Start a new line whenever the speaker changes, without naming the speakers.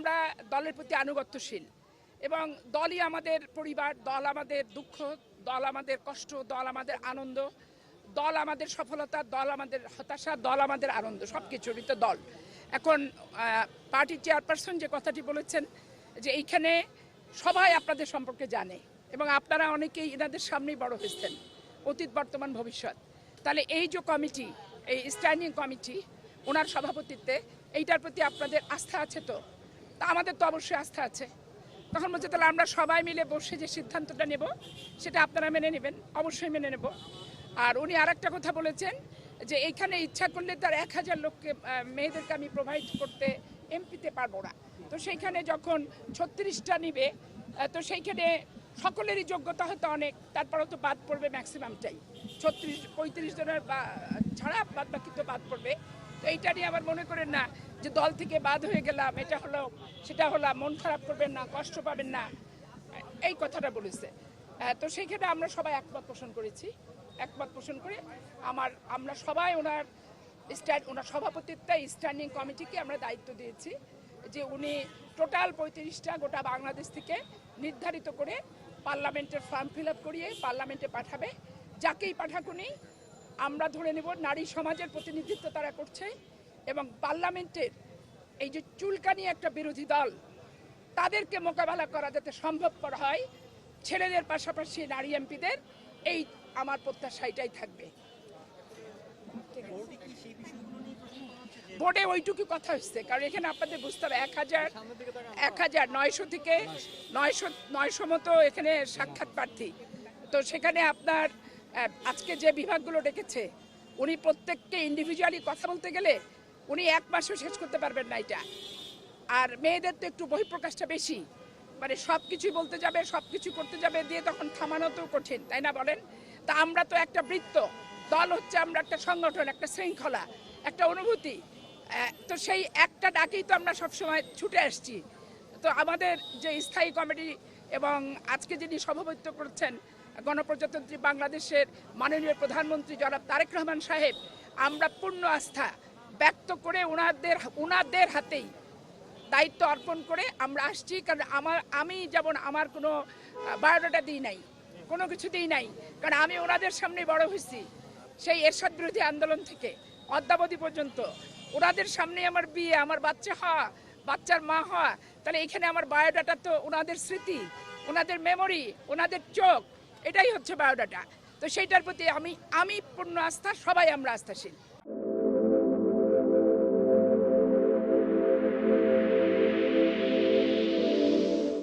আমরা দলের প্রতি আনুগত্যশীল এবং দলই আমাদের পরিবার, দল আমাদের দুঃখ, দল আমাদের কষ্ট, দল আমাদের আনন্দ, দল আমাদের সফলতা, দল আমাদের হতাশা, দল আমাদের আনন্দ, সব কিছুর ভিতরে দল। এখন পার্টির চেয়ারপারসন যে কথাটি বলেছেন যে এইখানে সবাই আপনাদের সম্পর্কে জানে এবং আপনারা অনেকেই এনাদের সামনেই বড় হয়েছেন, অতীত বর্তমান ভবিষ্যৎ। তাহলে এই যে কমিটি, এই স্ট্যান্ডিং কমিটি ওনার সভাপতিত্বে, এইটার প্রতি আপনাদের আস্থা আছে তো? তা আমাদের তো অবশ্যই আস্থা আছে। তখন বলছে তাহলে আমরা সবাই মিলে বসে যে সিদ্ধান্তটা নেব সেটা আপনারা মেনে নেবেন। অবশ্যই মেনে নেব। আর উনি আরেকটা কথা বলেছেন যে এইখানে ইচ্ছা করলে তার 1000 লোককে মেয়েদেরকে আমি প্রোভাইড করতে এমপিতে পারবো না। তো সেইখানে যখন 36টা নিবে তো সেইখানে সকলেরই যোগ্যতা হয়তো অনেক, তারপরেও তো বাদ পড়বে ম্যাক্সিমামটাই, 35 জনের ছাড়া বাদ বাকি তো বাদ পড়বে। তো এইটা নিয়ে আবার মনে করেন না যে দল থেকে বাদ হয়ে গেলাম, এটা হলো সেটা হলো, মন খারাপ করবেন না, কষ্ট পাবেন না, এই কথাটা বলেছে। তো সেইখানে আমরা সবাই একমত পোষণ করেছি। একমত পোষণ করে আমরা সবাই ওনার সভাপতিত্বে স্ট্যান্ডিং কমিটিকে আমরা দায়িত্ব দিয়েছি যে উনি টোটাল 35টা গোটা বাংলাদেশ থেকে নির্ধারিত করে পার্লামেন্টের ফর্ম ফিল আপ করিয়ে পার্লামেন্টে পাঠাবে। যাকেই পাঠাকুনি আমরা ধরে নেব নারী সমাজের প্রতিনিধিত্ব তারা করছে এবং পার্লামেন্টের এই যে চুলকানি একটা বিরোধী দল, তাদেরকে মোকাবেলা করা যাতে সম্ভবপর হয় ছেলেদের পাশাপাশি নারী এমপিদের, এই আমার প্রত্যাশা এটাই থাকবে। বোর্ডে ওইটুকু কথা হচ্ছে, কারণ এখানে আপনাদের বুঝতে হবে 1900 থেকে 900 মতো এখানে সাক্ষাৎ প্রার্থী। তো সেখানে আপনার আজকে যে বিভাগগুলো ডেকেছে উনি প্রত্যেককে ইন্ডিভিজুয়ালি কথা বলতে গেলে উনি 1 মাসও শেষ করতে পারবেন না এটা। আর মেয়েদের তো একটু বহিঃপ্রকাশটা বেশি, মানে সব কিছুই বলতে যাবে, সব কিছু করতে যাবে, দিয়ে তখন থামানো তো কঠিন, তাই না বলেন? তা আমরা তো একটা বৃত্ত দল হচ্ছে, আমরা একটা সংগঠন, একটা শৃঙ্খলা, একটা অনুভূতি। তো সেই একটা ডাকেই তো আমরা সবসময় ছুটে আসছি। তো আমাদের যে স্থায়ী কমিটি এবং আজকে যিনি সভাপতিত্ব করছেন গণপ্রজাতন্ত্রী বাংলাদেশের মাননীয় প্রধানমন্ত্রী জনাব তারেক রহমান সাহেব, আমরা পূর্ণ আস্থা ব্যক্ত করে ওনাদের হাতেই দায়িত্ব অর্পণ করে আমরা আসছি। কারণ আমি যেমন আমার কোনো বায়োডাটা দিই নাই, কোনো কিছু দিই নাই, কারণ আমি ওনাদের সামনে বড় হয়েছি, সেই এরশাদ বিরোধী আন্দোলন থেকে অদ্যাবধি পর্যন্ত ওনাদের সামনে আমার বিয়ে, আমার বাচ্চা হওয়া, বাচ্চার মা হওয়া। তাহলে এখানে আমার বায়োডাটা তো ওনাদের স্মৃতি, ওনাদের মেমোরি, ওনাদের চোখ, এটাই হচ্ছে বায়োডাটা। তো সেইটার প্রতি আমি পূর্ণ আস্থা, সবাই আমরা আস্থাশীল।